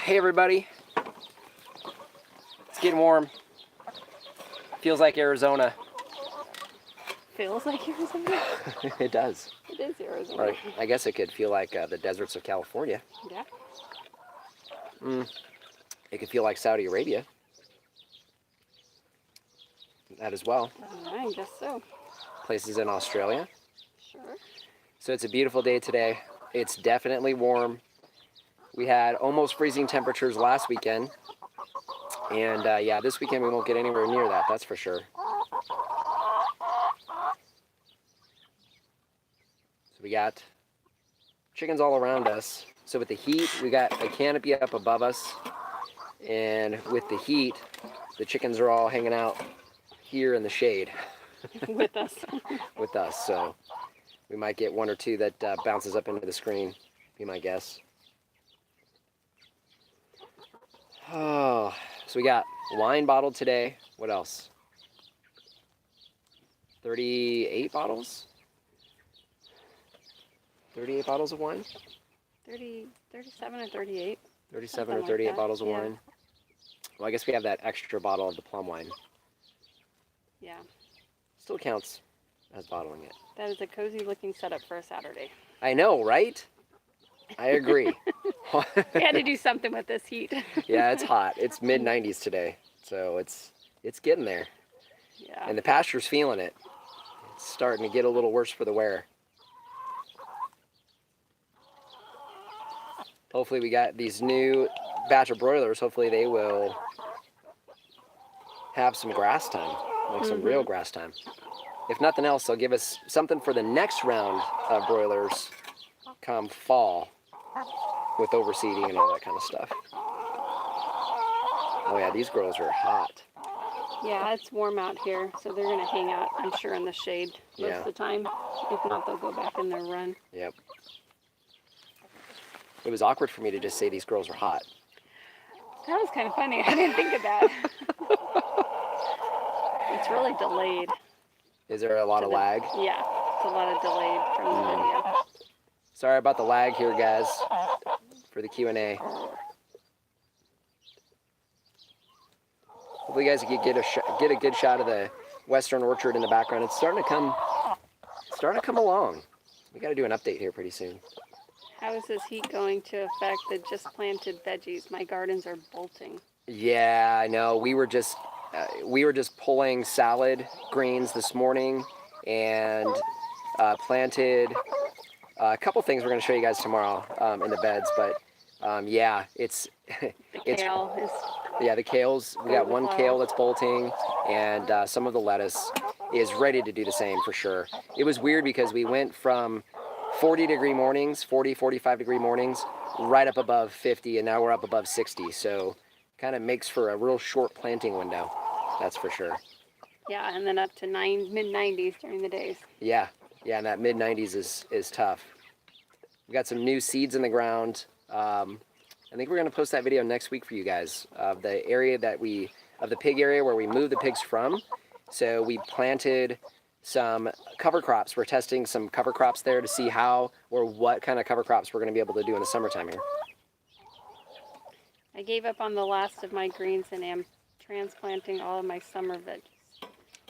Hey everybody, it's getting warm. Feels like Arizona. Feels like Arizona? It does. It is Arizona. Or I guess it could feel like the deserts of California. Yeah. It could feel like Saudi Arabia. That as well. I guess so. Places in Australia. Sure. So it's a beautiful day today. It's definitely warm. We had almost freezing temperatures last weekend. And yeah, this weekend we won't get anywhere near that, that's for sure. So we got chickens all around us. So with the heat, we got a canopy up above us. And with the heat, the chickens are all hanging out here in the shade. With us. With us, so we might get one or two that bounces up into the screen, be my guess. Oh, so we got wine bottled today. What else? 38 bottles? 38 bottles of wine? 37 or 38. 37 or 38 like bottles of yeah. wine. Well, I guess we have that extra bottle of the plum wine. Yeah. Still counts as bottling it. That is a cozy looking setup for a Saturday. I know, right? I agree. We had to do something with this heat. Yeah, it's hot. It's mid-90s today, so it's getting there. Yeah. And the pasture's feeling it. It's starting to get a little worse for the wear. Hopefully we got these new batch of broilers. Hopefully they will have some grass time, like some real grass time. If nothing else, they'll give us something for the next round of broilers come fall with overseeding and all that kind of stuff. Oh yeah, these girls are hot. Yeah, it's warm out here, so they're going to hang out, I'm sure, in the shade most of the time. If not, they'll go back in their run. Yep. It was awkward for me to just say these girls are hot. That was kind of funny. I didn't think of that. It's really delayed. Is there a lot of lag? Yeah, it's a lot of delayed from the video. Sorry about the lag here, guys, for the Q&A. Hopefully you guys can get a good shot of the western orchard in the background. It's starting to come along. We got to do an update here pretty soon. How is this heat going to affect the just planted veggies? My gardens are bolting. Yeah, I know. We were just pulling salad greens this morning and planted a couple things we're going to show you guys tomorrow in the beds. But yeah, it's The kale is. Yeah, the kales. We got one kale that's bolting, and some of the lettuce is ready to do the same for sure. It was weird because we went from 40-degree mornings, 45-degree mornings, right up above 50, and now we're up above 60. So kind of makes for a real short planting window, that's for sure. Yeah, and then up to mid-90s during the days. Yeah, and that mid-90s is tough. We got some new seeds in the ground. I think we're going to post that video next week for you guys of the area of the pig area where we moved the pigs from. So we planted some cover crops. We're testing some cover crops there to see how or what kind of cover crops we're going to be able to do in the summertime here. I gave up on the last of my greens and am transplanting all of my summer veggies.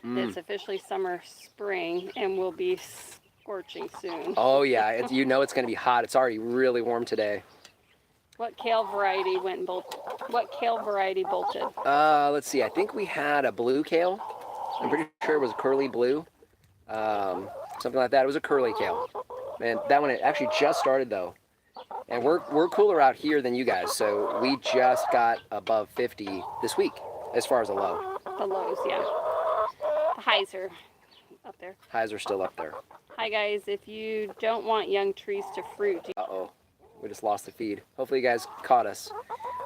It's officially spring, and will be scorching soon. Oh yeah, you know it's going to be hot. It's already really warm today. What kale variety went and bolted? What kale variety bolted? Let's see. I think we had a blue kale. I'm pretty sure it was curly blue. Something like that. It was a curly kale. Man, that one, it actually just started though. And we're cooler out here than you guys, so we just got above 50 this week as far as the low. The lows, yeah. The highs are up there. Highs are still up there. Hi guys, if you don't want young trees to fruit. Uh-oh. We just lost the feed. Hopefully you guys caught us.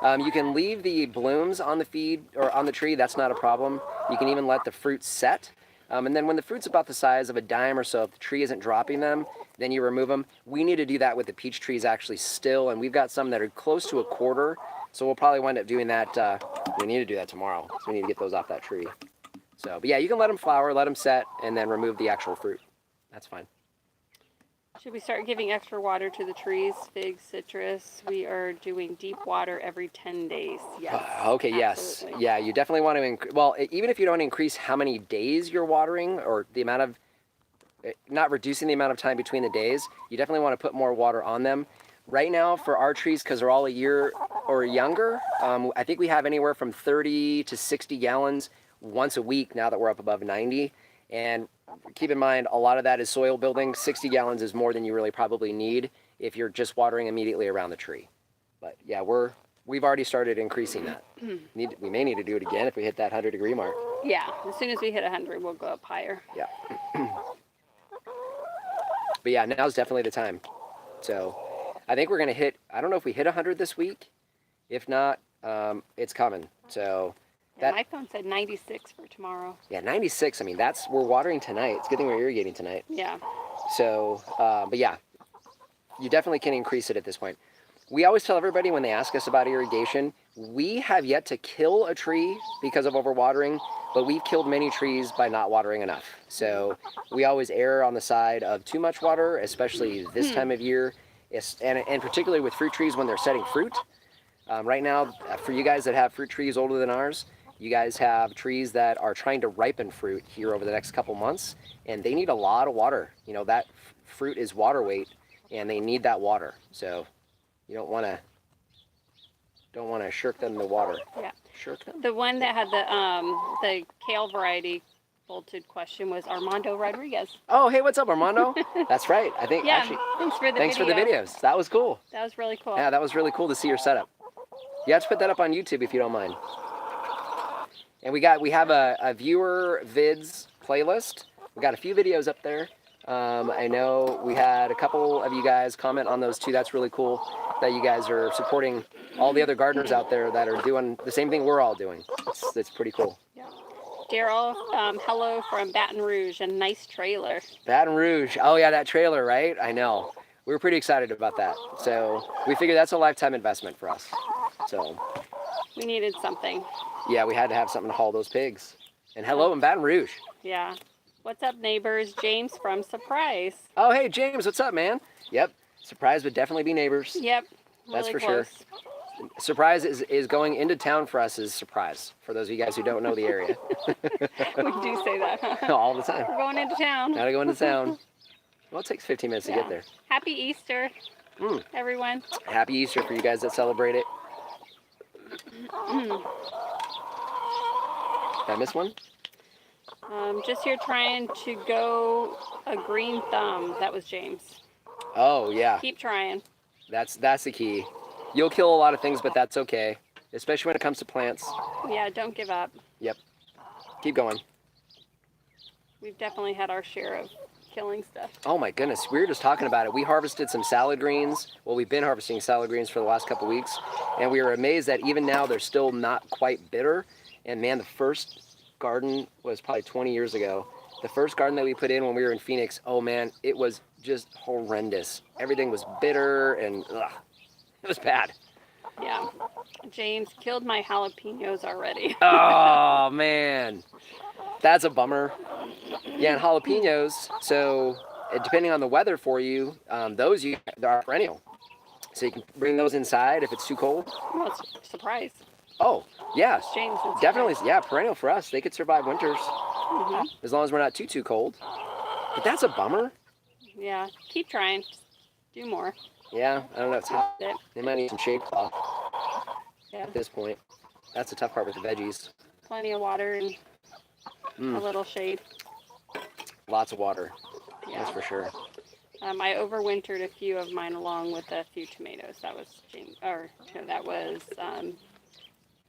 You can leave the blooms on the feed or on the tree. That's not a problem. You can even let the fruit set. And then when the fruit's about the size of a dime or so, if the tree isn't dropping them, then you remove them. We need to do that with the peach trees actually still, and we've got some that are close to a quarter, so we'll probably wind up doing that. We need to do that tomorrow, so we need to get those off that tree. So, but yeah, you can let them flower, let them set, and then remove the actual fruit. That's fine. Should we start giving extra water to the trees, figs, citrus? We are doing deep water every 10 days. Yes. Okay, absolutely. yes. Yeah, you definitely want to, well, even if you don't increase how many days you're watering or the amount of, not reducing the amount of time between the days, you definitely want to put more water on them. Right now for our trees, because they're all a year or younger, I think we have anywhere from 30 to 60 gallons once a week now that we're up above 90. And keep in mind, a lot of that is soil building. 60 gallons is more than you really probably need if you're just watering immediately around the tree. But yeah, we've already started increasing that. We may need to do it again if we hit that 100-degree mark. Yeah, as soon as we hit 100, we'll go up higher. Yeah. But yeah, now's definitely the time. So I think we're going to hit, I don't know if we hit 100 this week. If not, it's coming. So Yeah, my phone said 96 for tomorrow. yeah, 96. I mean, we're watering tonight. It's a good thing we're irrigating tonight. Yeah. So, but yeah, you definitely can increase it at this point. We always tell everybody when they ask us about irrigation, we have yet to kill a tree because of overwatering, but we've killed many trees by not watering enough. So we always err on the side of too much water, especially this time of year, and particularly with fruit trees when they're setting fruit. Right now, for you guys that have fruit trees older than ours, you guys have trees that are trying to ripen fruit here over the next couple months, and they need a lot of water. You know, that fruit is water weight, and they need that water. So you don't want to shirk them the water. Yeah. Shirk them. The one that had the kale variety bolted question was Armando Rodriguez. Oh, hey, what's up, Armando? That's right. I think Yeah. actually. Thanks for the video. Videos. That was cool. That was really cool. Yeah, that was really cool to see your setup. You have to put that up on YouTube if you don't mind. And we have a viewer vids playlist. We got a few videos up there. I know we had a couple of you guys comment on those too. That's really cool that you guys are supporting all the other gardeners out there that are doing the same thing we're all doing. It's pretty cool. Yeah. Daryl, hello from Baton Rouge, a nice trailer. Baton Rouge. Oh yeah, that trailer, right? I know. We were pretty excited about that. So we figured that's a lifetime investment for us. So we needed something. Yeah, we had to have something to haul those pigs. And hello in Baton Rouge. Yeah. What's up, neighbors? James from Surprise. Oh, hey, James, what's up, man? Yep, Surprise would definitely be neighbors. Yep, that's really for close. Sure. Surprise is going into town for us is Surprise, for those of you guys who don't know the area. We do say that, huh? All the time. We're going into town. Gotta go into town. Well, it takes 15 minutes to get there. Happy Easter, everyone. Happy Easter for you guys that celebrate it. Did I miss one? Just here trying to go a green thumb. That was James. Oh, yeah. Keep trying. That's the key. You'll kill a lot of things, but that's okay. Especially when it comes to plants. Yeah, don't give up. Yep. Keep going. We've definitely had our share of killing stuff. Oh my goodness, we were just talking about it. We harvested some salad greens. Well, we've been harvesting salad greens for the last couple weeks, and we were amazed that even now they're still not quite bitter. And man, the first garden was probably 20 years ago. The first garden that we put in when we were in Phoenix, oh man, it was just horrendous. Everything was bitter and it was bad. Yeah. James killed my jalapenos already. Oh man, that's a bummer. Yeah, and jalapenos, so depending on the weather for you, those are perennial. So you can bring those inside if it's too cold. Well, it's a surprise. Oh, yeah. James, definitely, yeah, perennial for us. They could survive winters as long as we're not too cold. But that's a bummer. Yeah, keep trying. Just do more. Yeah, I don't know. It's hot. They might need some shade cloth at this point. That's the tough part with the veggies. Plenty of water and a little shade. Lots of water. Yeah. That's for sure. I overwintered a few of mine along with a few tomatoes. That was James, or no, that was the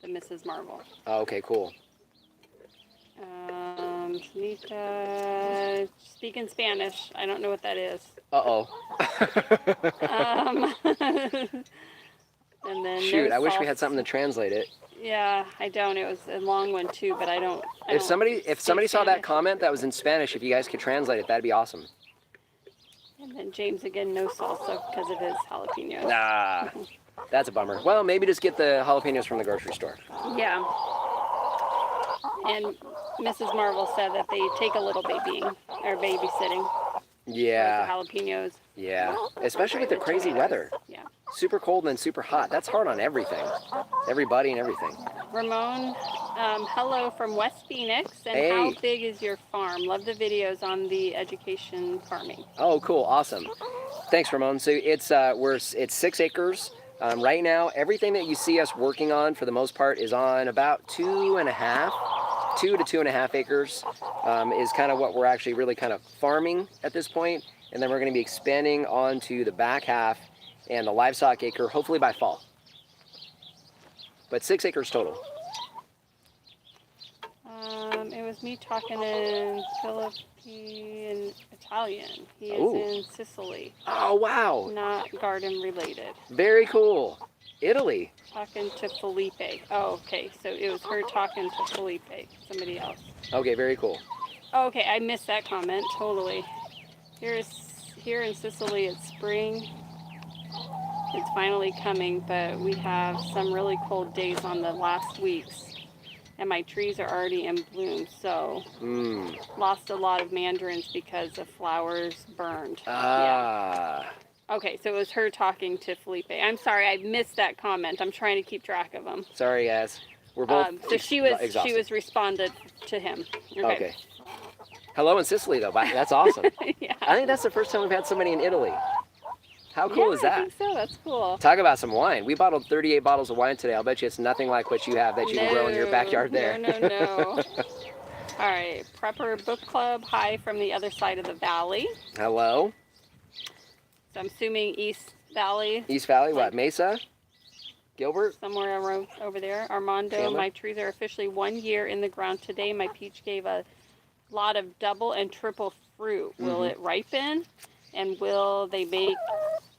Mrs. Marvel. Oh, okay, cool. Sunita, speaking Spanish. I don't know what that is. Uh-oh. And then shoot, I wish we had something to translate it. Yeah, I don't. It was a long one too, but I don't. If somebody saw that comment that was in Spanish, if you guys could translate it, that'd be awesome. And then James again, no salsa because of his jalapenos. Nah, that's a bummer. Well, maybe just get the jalapenos from the grocery store. Yeah. And Mrs. Marvel said that they take a little babying or babysitting. Yeah. Like the jalapenos. Yeah. Especially with the crazy weather. Yeah. Super cold and then super hot. That's hard on everything. Everybody and everything. Ramon, hello from West Phoenix. And Hey. how big is your farm? Love the videos on the education farming. Oh, cool. Awesome. Thanks, Ramon. So it's 6 acres. Right now, everything that you see us working on for the most part is on about 2.5, 2 to 2.5 acres is kind of what we're actually really kind of farming at this point. And then we're going to be expanding onto the back half and the livestock acre, hopefully by fall. But 6 acres total. It was me talking in Philippine Italian. He is Ooh. in Sicily. Oh, wow. Not garden related. Very cool. Italy. Talking to Felipe. Oh, okay. So it was her talking to Felipe, somebody else. Okay, very cool. Oh, okay, I missed that comment. Totally. Here in Sicily, it's spring. It's finally coming, but we have some really cold days on the last weeks. And my trees are already in bloom, so lost a lot of mandarins because the flowers burned. Ah. Yeah. Okay, so it was her talking to Felipe. I'm sorry, I missed that comment. I'm trying to keep track of them. Sorry, guys. We're both So she was exhausted. responded to him. Okay. Hello in Sicily, though. That's awesome. Yeah. I think that's the first time we've had somebody in Italy. How cool is that? I think so. That's cool. Talk about some wine. We bottled 38 bottles of wine today. I'll bet you it's nothing like what you have that you can grow in your backyard there. No. All right. Prepper Book Club. Hi from the other side of the valley. Hello. So I'm assuming East Valley. East Valley, what? Mesa? Gilbert? Somewhere around over there. Armando, Chandler? my trees are officially 1 year in the ground today. My peach gave a lot of double and triple fruit. Will it ripen? And will they make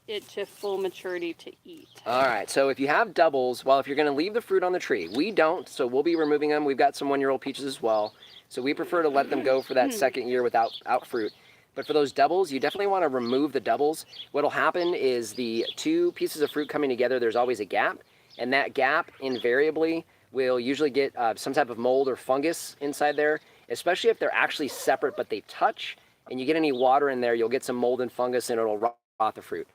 it to full maturity to eat? All right, so if you have doubles, well, if you're going to leave the fruit on the tree, we don't, so we'll be removing them. We've got some 1-year-old peaches as well, so we prefer to let them go for that second year without fruit. But for those doubles, you definitely want to remove the doubles. What'll happen is the 2 pieces of fruit coming together, there's always a gap, and that gap invariably will usually get some type of mold or fungus inside there, especially if they're actually separate but they touch, and you get any water in there, you'll get some mold and fungus and it'll rot the fruit.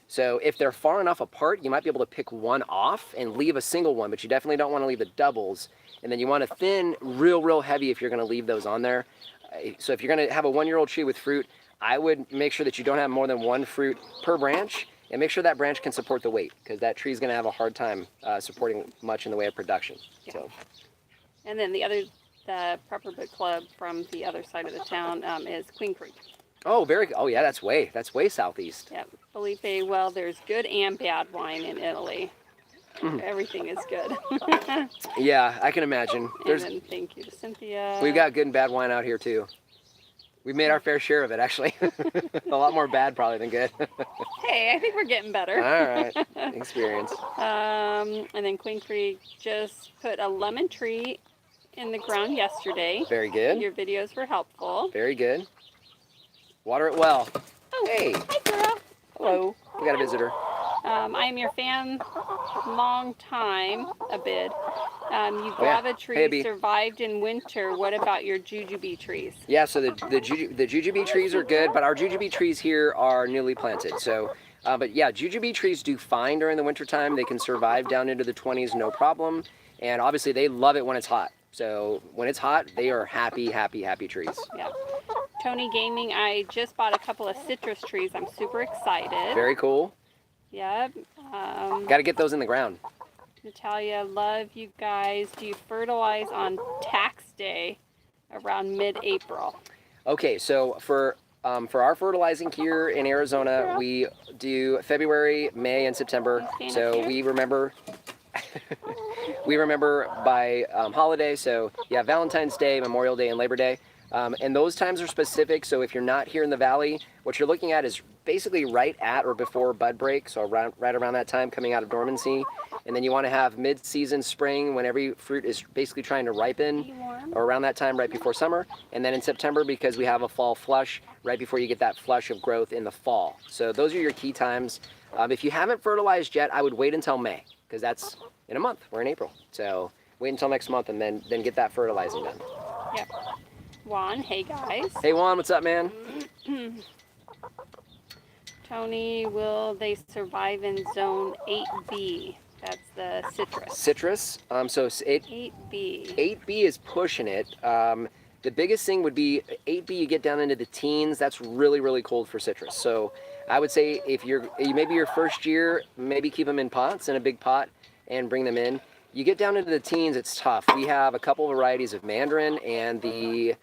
So if they're far enough apart, you might be able to pick one off and leave a single one, but you definitely don't want to leave the doubles. And then you want to thin real heavy if you're going to leave those on there. So if you're going to have a 1-year-old tree with fruit, I would make sure that you don't have more than 1 fruit per branch, and make sure that branch can support the weight, because that tree is going to have a hard time supporting much in the way of production. Yeah. So. And then the Prepper Book Club from the other side of the town is Queen Creek. Oh, oh yeah, that's way southeast. Yep. Felipe, well, there's good and bad wine in Italy. Everything is good. Yeah, I can imagine. And then thank you to Cynthia. We've got good and bad wine out here too. We've made our fair share of it, actually. A lot more bad probably than good. Hey, I think we're getting better. All right, experience. And then Queen Creek just put a lemon tree in the ground yesterday. Very good. Your videos were helpful. Very good. Water it well. Oh, Hey. hi, girl. Hello. We got a visitor. I am your fan, long time, a bit. You guava trees survived in winter. What about your jujube trees? Yeah, so the jujube trees are good, but our jujube trees here are newly planted. So, but yeah, jujube trees do fine during the wintertime. They can survive down into the 20s, no problem. And obviously they love it when it's hot. So when it's hot, they are happy trees. Yeah. Tony Gaming, I just bought a couple of citrus trees. I'm super excited. Very cool. Yep. Got to get those in the ground. Natalia, love you guys. Do you fertilize on tax day around mid-April? Okay, so for our fertilizing here in Arizona, we do February, May, and September. So we remember by holiday. So yeah, Valentine's Day, Memorial Day, and Labor Day. And those times are specific, so if you're not here in the valley, what you're looking at is basically right at or before bud break, so right around that time coming out of dormancy. And then you want to have mid-season spring when every fruit is basically trying to ripen, or around that time right before summer. And then in September, because we have a fall flush, right before you get that flush of growth in the fall. So those are your key times. If you haven't fertilized yet, I would wait until May, because that's in a month. We're in April. So wait until next month and then get that fertilizing done. Yep. Juan, hey guys. Hey Juan, what's up, man? Tony, will they survive in zone 8B? That's the citrus. Citrus. So 8B. 8B is pushing it. The biggest thing would be 8B. You get down into the teens. That's really, really cold for citrus. So I would say if you're maybe your first year, maybe keep them in pots, in a big pot, and bring them in. You get down into the teens, it's tough. We have a couple varieties of mandarin and the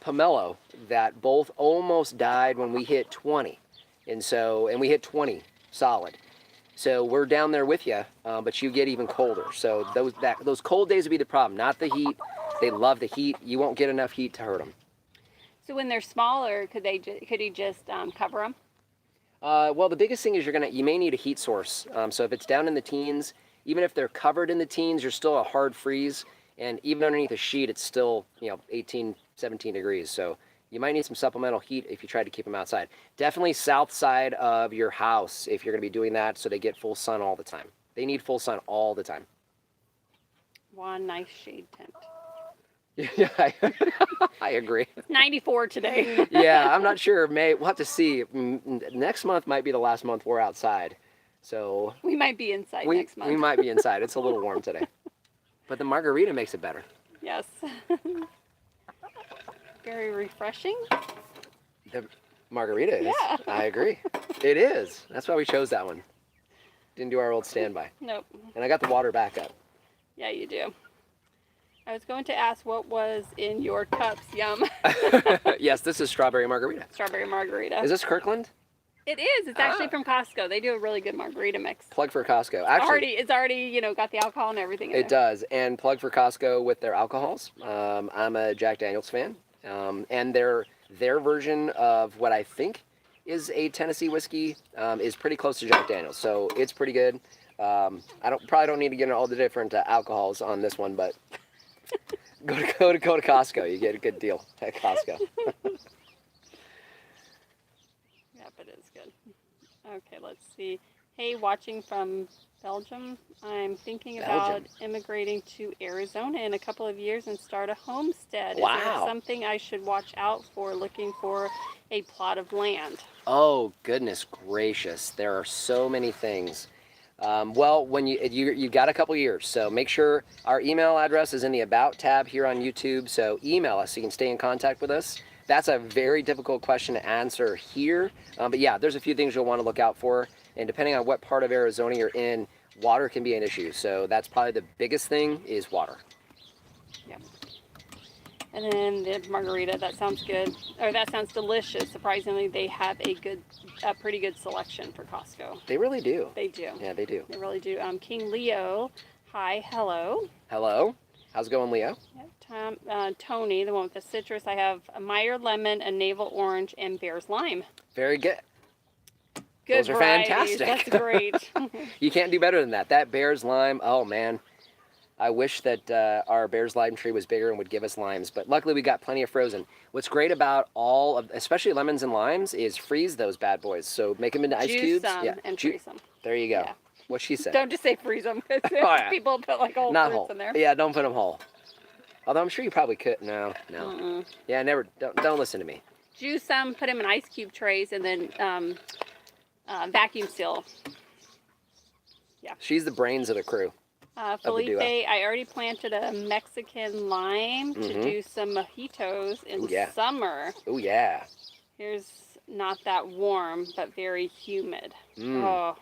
pomelo that both almost died when we hit 20, and we hit 20 solid. So we're down there with you, but you get even colder. So those cold days would be the problem, not the heat. They love the heat. You won't get enough heat to hurt them. So when they're smaller, could you just cover them? Well, the biggest thing is you may need a heat source. So if it's down in the teens, even if they're covered in the teens, you're still a hard freeze, and even underneath a sheet, it's still 18, 17 degrees. So you might need some supplemental heat if you try to keep them outside. Definitely south side of your house if you're going to be doing that, so they get full sun all the time. They need full sun all the time. One nice shade tent. Yeah, I agree. It's 94 today. Yeah, I'm not sure. We'll have to see. Next month might be the last month we're outside. So we might be inside next month. We might be inside. It's a little warm today. But the margarita makes it better. Yes. Very refreshing. The margarita is. Yeah. I agree. It is. That's why we chose that one. Didn't do our old standby. Nope. And I got the water back up. Yeah, you do. I was going to ask what was in your cups. Yum. Yes, this is strawberry margarita. Strawberry margarita. Is this Kirkland? It is. It's actually from Costco. They do a really good margarita mix. Plug for Costco. Actually, it's already got the alcohol and everything in it does. And plug for Costco with their alcohols. I'm a Jack Daniels fan. And their version of what I think is a Tennessee whiskey is pretty close to Jack Daniels. So it's pretty good. I probably don't need to get into all the different alcohols on this one, but go to Costco. You get a good deal at Costco. Yep, it is good. Okay, let's see. Hey, watching from Belgium. I'm thinking about immigrating to Arizona in a couple of years and start a homestead. Wow. Is there something I should watch out for looking for a plot of land? Oh, goodness gracious. There are so many things. Well, when you've got a couple years, so make sure our email address is in the About tab here on YouTube. So email us so you can stay in contact with us. That's a very difficult question to answer here. But yeah, there's a few things you'll want to look out for. And depending on what part of Arizona you're in, water can be an issue. So that's probably the biggest thing is water. Yep. And then the margarita, that sounds good. Or that sounds delicious. Surprisingly, they have a pretty good selection for Costco. They really do. They do. Yeah, they do. They really do. King Leo, hi, hello. Hello. How's it going, Leo? Yep. Tony, the one with the citrus, I have a Meyer lemon, a navel orange, and Bear's lime. Very good. Good Those are varieties. fantastic. That's great. You can't do better than that. That Bear's lime, oh man. I wish that our Bear's lime tree was bigger and would give us limes, but luckily we got plenty of frozen. What's great about especially lemons and limes, is freeze those bad boys. So make them into ice cubes. And freeze them. There you go. Yeah. What she said. Don't just say freeze them, because people put like whole Not fruits whole. in there. Yeah, don't put them whole. Although I'm sure you probably could. No. Yeah, never. Don't listen to me. Juice them, put them in ice cube trays, and then vacuum seal. Yeah. She's the brains of the crew. Felipe, I already planted a Mexican lime to do some mojitos in summer. Oh yeah. Here's not that warm, but very humid. Oh.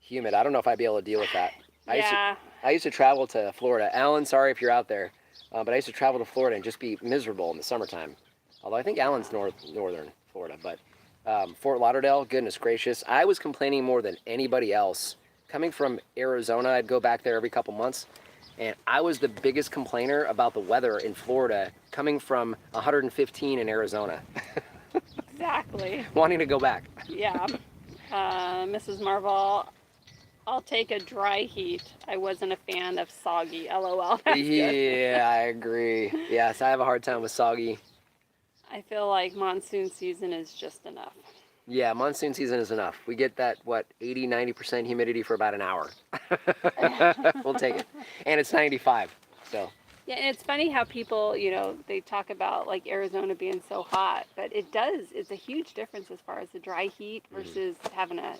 Humid. I don't know if I'd be able to deal with that. Yeah. I used to travel to Florida. Alan, sorry if you're out there, but I used to travel to Florida and just be miserable in the summertime. Although I think Alan's northern Florida, but Fort Lauderdale, goodness gracious. I was complaining more than anybody else. Coming from Arizona, I'd go back there every couple months, and I was the biggest complainer about the weather in Florida, coming from 115 in Arizona. Exactly. Wanting to go back. Yeah. Mrs. Marvel, I'll take a dry heat. I wasn't a fan of soggy. LOL. That's good. Yeah, I agree. Yes, I have a hard time with soggy. I feel like monsoon season is just enough. Yeah, monsoon season is enough. We get that, 80, 90% humidity for about an hour. We'll take it. And it's 95, so Yeah, and it's funny how people, they talk about like Arizona being so hot, but it's a huge difference as far as the dry heat versus having a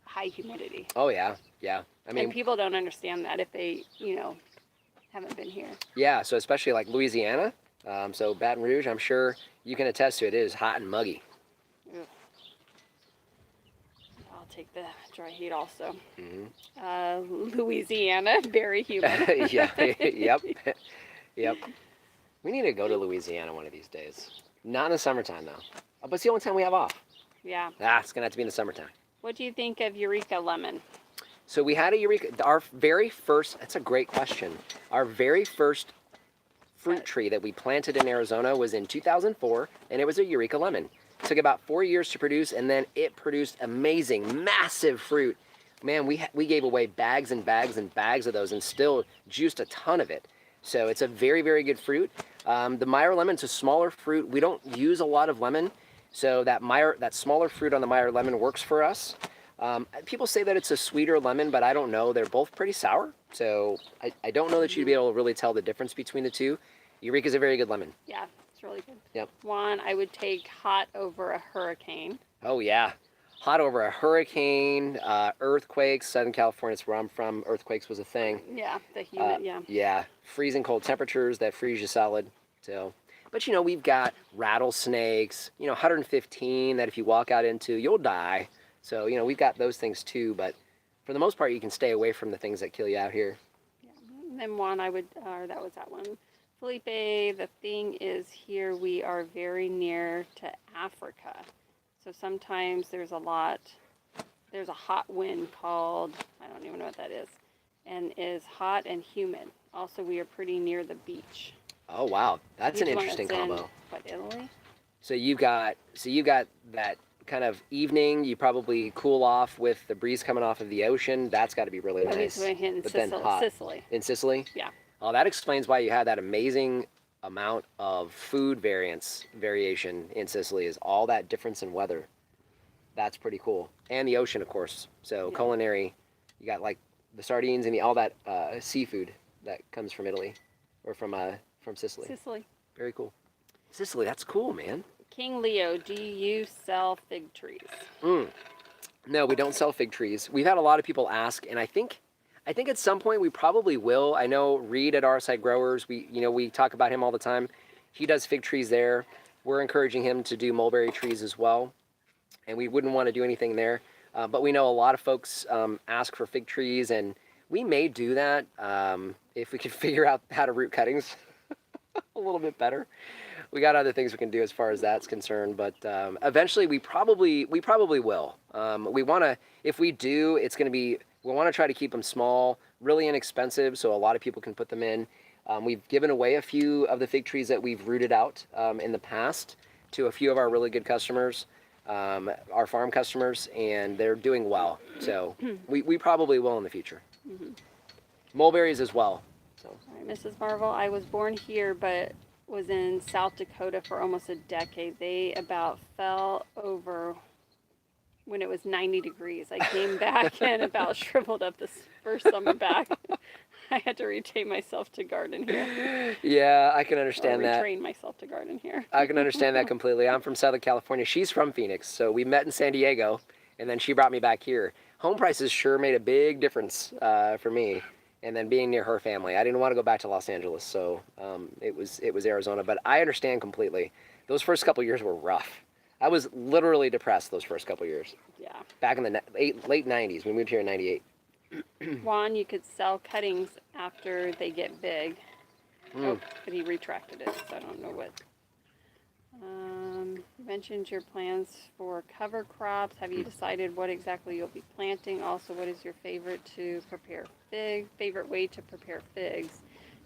high humidity. Oh yeah, yeah. I mean, and people don't understand that if they, haven't been here. yeah. So especially like Louisiana, so Baton Rouge, I'm sure you can attest to it. It is hot and muggy. Ugh. I'll take the dry heat also. Louisiana, very humid. Yeah. Yep. Yep. We need to go to Louisiana one of these days. Not in the summertime though. But it's the only time we have off. Yeah. It's gonna have to be in the summertime. What do you think of Eureka lemon? So we had a Eureka. Our very first. That's a great question. Our very first fruit tree that we planted in Arizona was in 2004, and it was a Eureka lemon. It took about 4 years to produce, and then it produced amazing, massive fruit. Man, we gave away bags and bags and bags of those, and still juiced a ton of it. So it's a very, very good fruit. The Meyer lemon's a smaller fruit. We don't use a lot of lemon, so that smaller fruit on the Meyer lemon works for us. People say that it's a sweeter lemon, but I don't know. They're both pretty sour, so I don't know that you'd be able to really tell the difference between the two. Eureka's a very good lemon. Yeah, it's really good. Yep. One, I would take hot over a hurricane. Oh yeah, hot over a hurricane, earthquakes. Southern California, it's where I'm from. Earthquakes was a thing. Yeah, the humid, yeah. Yeah, freezing cold temperatures that freeze you solid. So, but we've got rattlesnakes. 115 that if you walk out into, you'll die. So we've got those things too. But for the most part, you can stay away from the things that kill you out here. Yeah. And then one that was that one. Felipe, the thing is here we are very near to Africa. So sometimes there's a hot wind called, I don't even know what that is, and is hot and humid. Also, we are pretty near the beach. Oh wow, that's an interesting combo. Italy? So you've got that kind of evening. You probably cool off with the breeze coming off of the ocean. That's got to be really nice. But then hot. Sicily. In Sicily? Yeah. Oh, that explains why you had that amazing amount of food variation in Sicily, is all that difference in weather. That's pretty cool. And the ocean, of course. So yeah. Culinary, you got like the sardines and all that seafood that comes from Italy or from Sicily. Sicily. Very cool. Sicily, that's cool, man. King Leo, do you sell fig trees? No, we don't sell fig trees. We've had a lot of people ask, and I think at some point we probably will. I know Reed at RSI Growers, we talk about him all the time. He does fig trees there. We're encouraging him to do mulberry trees as well, and we wouldn't want to do anything there. But we know a lot of folks ask for fig trees, and we may do that if we could figure out how to root cuttings a little bit better. We got other things we can do as far as that's concerned, but eventually we probably will. We want to, if we do, it's going to be, we want to try to keep them small, really inexpensive, so a lot of people can put them in. We've given away a few of the fig trees that we've rooted out in the past to a few of our really good customers, our farm customers, and they're doing well. So we probably will in the future. Mm-hmm. Mulberries as well. So. All right, Mrs. Marvel, I was born here, but was in South Dakota for almost a decade. They about fell over when it was 90 degrees. I came back and about shriveled up this first summer back. I had to retrain myself to garden here. Yeah, I can understand that. Retrain myself to garden here. I can understand that completely. I'm from Southern California. She's from Phoenix, so we met in San Diego, and then she brought me back here. Home prices sure made a big difference for me. And then being near her family, I didn't want to go back to Los Angeles, so it was Arizona. But I understand completely. Those first couple years were rough. I was literally depressed those first couple years. Yeah. Back in the late 90s. We moved here in 98. Juan, you could sell cuttings after they get big. Oh, but he retracted it, so I don't know what. You mentioned your plans for cover crops. Have you decided what exactly you'll be planting? Also, what is your favorite way to prepare figs?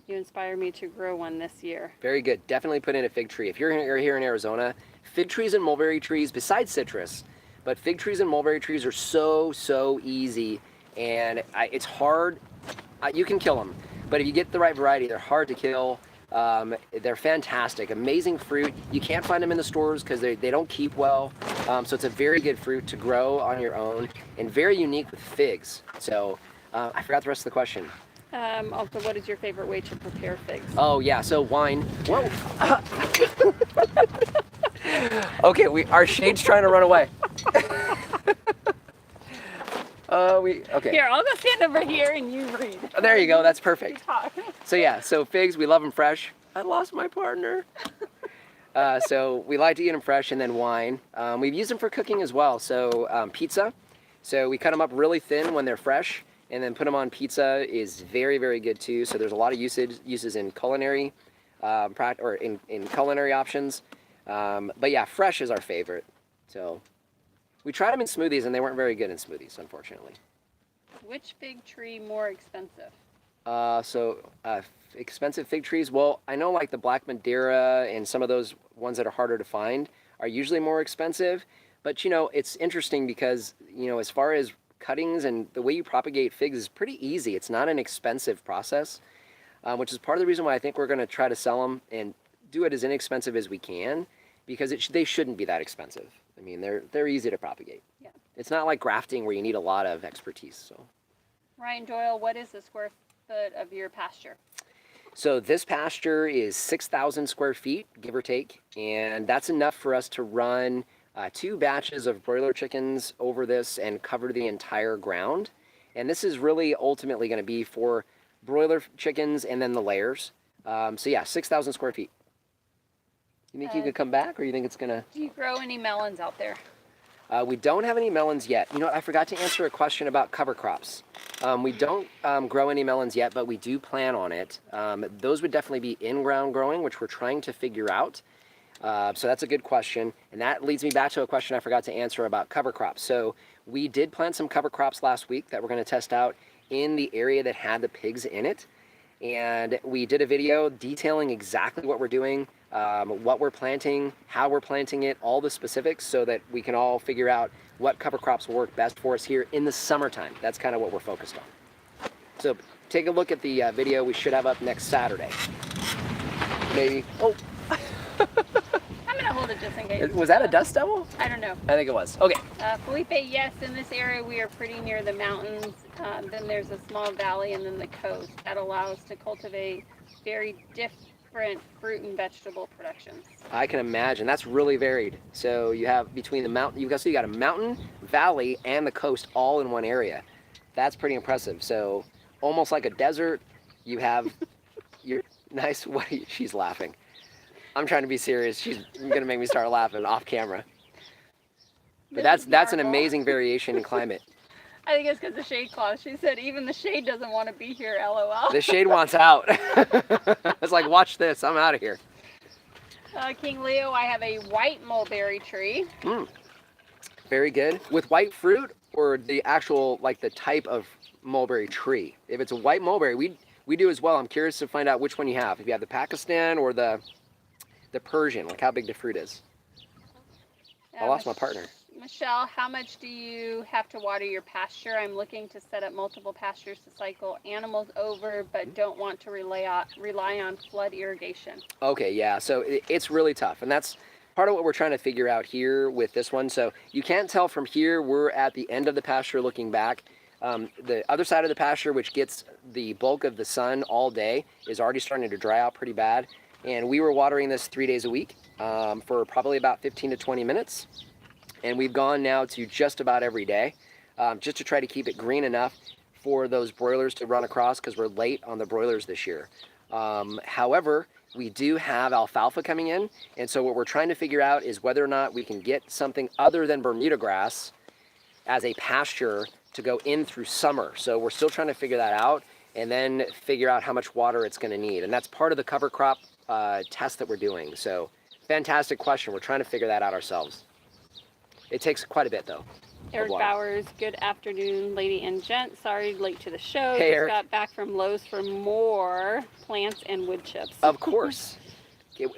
You inspire me to grow one this year. Very good. Definitely put in a fig tree. If you're here in Arizona, fig trees and mulberry trees, besides citrus, but fig trees and mulberry trees are so easy, and it's hard. You can kill them, but if you get the right variety, they're hard to kill. They're fantastic, amazing fruit. You can't find them in the stores because they don't keep well. So it's a very good fruit to grow on your own and very unique with figs. So I forgot the rest of the question. Also, what is your favorite way to prepare figs? Oh yeah, so wine. Whoa. Okay, our shade's trying to run away. Okay. Here, I'll go stand over here and you read. Oh, there you go, that's You perfect. talk. So yeah, so figs, we love them fresh. I lost my partner. So we like to eat them fresh, and then wine. We've used them for cooking as well. So pizza. So we cut them up really thin when they're fresh, and then put them on pizza is very, very good too. So there's a lot of uses in culinary, or in culinary options. But yeah, fresh is our favorite. So we tried them in smoothies, and they weren't very good in smoothies, unfortunately. Which fig tree more expensive? Expensive fig trees. Well, I know like the Black Madeira and some of those ones that are harder to find are usually more expensive. But you know, it's interesting because, you know, as far as cuttings and the way you propagate figs is pretty easy. It's not an expensive process, which is part of the reason why I think we're going to try to sell them and do it as inexpensive as we can, because they shouldn't be that expensive. I mean, they're easy to propagate. Yeah. It's not like grafting where you need a lot of expertise. So. Ryan Doyle, what is the square foot of your pasture? So this pasture is 6,000 square feet, give or take, and that's enough for us to run 2 batches of broiler chickens over this and cover the entire ground. And this is really ultimately going to be for broiler chickens and then the layers. So yeah, 6,000 square feet. You think you could come back, or you think it's going to... Do you grow any melons out there? We don't have any melons yet. You know, I forgot to answer a question about cover crops. We don't grow any melons yet, but we do plan on it. Those would definitely be in-ground growing, which we're trying to figure out. So that's a good question. And that leads me back to a question I forgot to answer about cover crops. So we did plant some cover crops last week that we're going to test out in the area that had the pigs in it. And we did a video detailing exactly what we're doing, what we're planting, how we're planting it, all the specifics, so that we can all figure out what cover crops will work best for us here in the summertime. That's kind of what we're focused on. So take a look at the video we should have up next Saturday. Maybe. Oh. I'm going to hold it just in case. Was that a dust devil? I don't know. I think it was. Okay. Felipe, yes, in this area we are pretty near the mountains. Then there's a small valley and then the coast. That allows to cultivate very different fruit and vegetable productions. I can imagine. That's really varied. So you have between the mountain, you got a mountain, valley, and the coast all in one area. That's pretty impressive. So almost like a desert, you have your nice, she's laughing. I'm trying to be serious. She's going to make me start laughing off camera. But that's an amazing variation in climate. I think it's because the shade clause. She said even the shade doesn't want to be here, LOL. The shade wants out. It's like, watch this. I'm out of here. King Leo, I have a white mulberry tree. Very good. With white fruit, or the actual, like the type of mulberry tree? If it's a white mulberry, we do as well. I'm curious to find out which one you have. If you have the Pakistan or the Persian, like how big the fruit is. I lost my partner. Michelle, how much do you have to water your pasture? I'm looking to set up multiple pastures to cycle animals over, but don't want to rely on flood irrigation. Okay, yeah, so it's really tough, and that's part of what we're trying to figure out here with this one. So you can't tell from here, we're at the end of the pasture looking back. The other side of the pasture, which gets the bulk of the sun all day, is already starting to dry out pretty bad. And we were watering this 3 days a week for probably about 15 to 20 minutes. And we've gone now to just about every day, just to try to keep it green enough for those broilers to run across, because we're late on the broilers this year. However, we do have alfalfa coming in, and so what we're trying to figure out is whether or not we can get something other than Bermuda grass as a pasture to go in through summer. So we're still trying to figure that out, and then figure out how much water it's going to need. And that's part of the cover crop test that we're doing. So fantastic question. We're trying to figure that out ourselves. It takes quite a bit, though. Eric Bowers, good afternoon, lady and gent. Sorry, late to the show. Hey, Just Eric. got back from Lowe's for more plants and wood chips. Of course.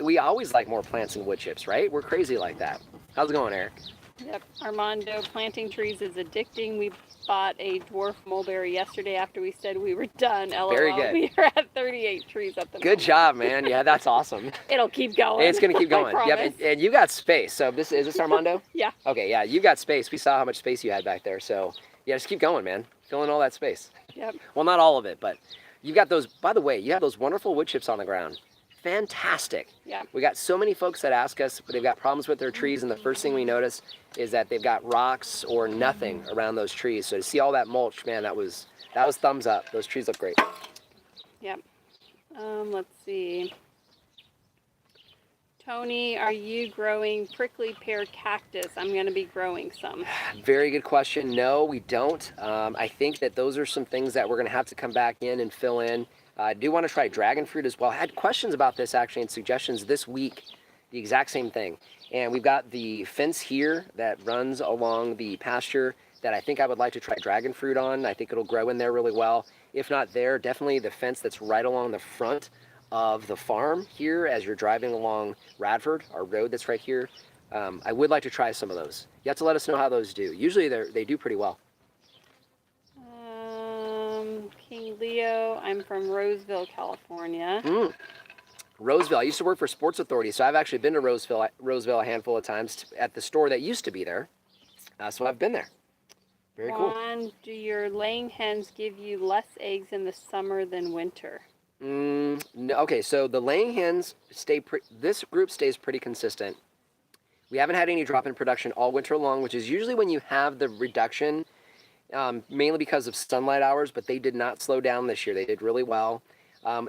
We always like more plants and wood chips, right? We're crazy like that. How's it going, Eric? Yep. Armando, planting trees is addicting. We bought a dwarf mulberry yesterday after we said we were done. LOL. Very good. We are at 38 trees at the moment. Good job, man. Yeah, that's awesome. It'll keep going. It's going to keep going. I Yep. promise. And you got space. So is this Armando? Yeah. Okay, yeah, you got space. We saw how much space you had back there. So yeah, just keep going, man. Fill in all that space. Yep. Well, not all of it, but You've got those, by the way, you have those wonderful wood chips on the ground. Fantastic. Yeah. We got so many folks that ask us, they've got problems with their trees, and the first thing we notice is that they've got rocks or nothing around those trees. So to see all that mulch, man, that was thumbs up. Those trees look great. Yep. Let's see. Tony, are you growing prickly pear cactus? I'm going to be growing some. Very good question. No, we don't. I think that those are some things that we're going to have to come back in and fill in. I do want to try dragon fruit as well. I had questions about this actually and suggestions this week, the exact same thing. And we've got the fence here that runs along the pasture that I think I would like to try dragon fruit on. I think it'll grow in there really well. If not there, definitely the fence that's right along the front of the farm here as you're driving along Radford, our road that's right here. I would like to try some of those. You have to let us know how those do. Usually they do pretty well. King Leo, I'm from Roseville, California. Roseville. I used to work for Sports Authority, so I've actually been to Roseville a handful of times at the store that used to be there. So I've been there. Very cool. Juan, do your laying hens give you less eggs in the summer than winter? No, okay, so the laying hens this group stays pretty consistent. We haven't had any drop in production all winter long, which is usually when you have the reduction, mainly because of sunlight hours, but they did not slow down this year. They did really well.